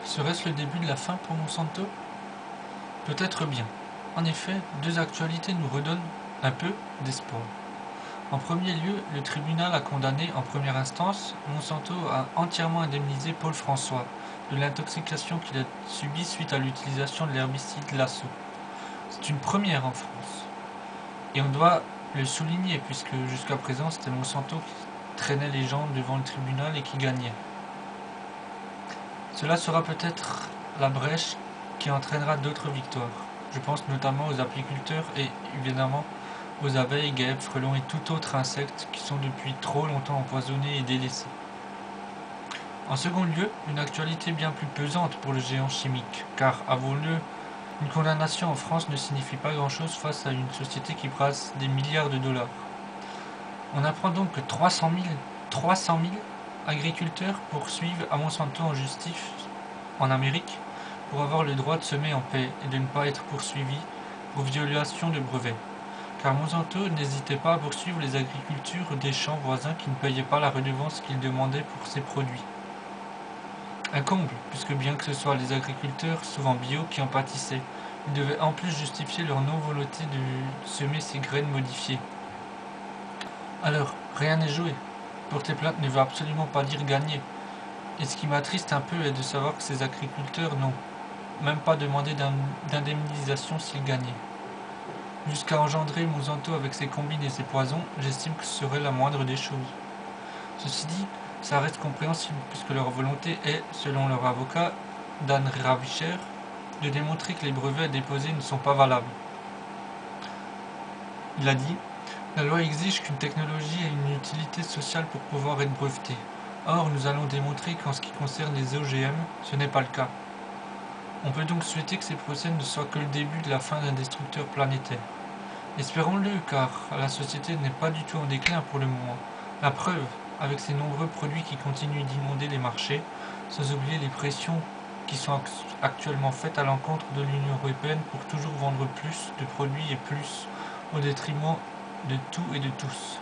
Serait-ce le début de la fin pour Monsanto? Peut-être bien. En effet, deux actualités nous redonnent un peu d'espoir. En premier lieu, le tribunal a condamné en première instance Monsanto à entièrement indemniser Paul François de l'intoxication qu'il a subie suite à l'utilisation de l'herbicide Lasso. C'est une première en France. Et on doit le souligner puisque jusqu'à présent c'était Monsanto qui traînait les gens devant le tribunal et qui gagnait. Cela sera peut-être la brèche qui entraînera d'autres victoires. Je pense notamment aux apiculteurs et évidemment aux abeilles, guêpes, frelons et tout autre insecte qui sont depuis trop longtemps empoisonnés et délaissés. En second lieu, une actualité bien plus pesante pour le géant chimique, car avouons-le, une condamnation en France ne signifie pas grand-chose face à une société qui brasse des milliards de dollars. On apprend donc que 300 000 agriculteurs poursuivent à Monsanto en justice en Amérique pour avoir le droit de semer en paix et de ne pas être poursuivis pour violation de brevets. Car Monsanto n'hésitait pas à poursuivre les agricultures des champs voisins qui ne payaient pas la redevance qu'ils demandaient pour ces produits. Un comble, puisque bien que ce soit les agriculteurs, souvent bio, qui en pâtissaient, ils devaient en plus justifier leur non-volonté de semer ces graines modifiées. Alors, rien n'est joué. Porter plainte ne veut absolument pas dire gagner. Et ce qui m'attriste un peu est de savoir que ces agriculteurs n'ont même pas demandé d'indemnisation s'ils gagnaient. Jusqu'à engendrer Monsanto avec ses combines et ses poisons, j'estime que ce serait la moindre des choses. Ceci dit, ça reste compréhensible puisque leur volonté est, selon leur avocat, Dan Ravicher, de démontrer que les brevets déposés ne sont pas valables. Il a dit: la loi exige qu'une technologie ait une utilité sociale pour pouvoir être brevetée. Or, nous allons démontrer qu'en ce qui concerne les OGM, ce n'est pas le cas. On peut donc souhaiter que ces procès ne soient que le début de la fin d'un destructeur planétaire. Espérons-le, car la société n'est pas du tout en déclin pour le moment. La preuve, avec ces nombreux produits qui continuent d'inonder les marchés, sans oublier les pressions qui sont actuellement faites à l'encontre de l'Union européenne pour toujours vendre plus de produits et plus, au détriment de tout et de tous.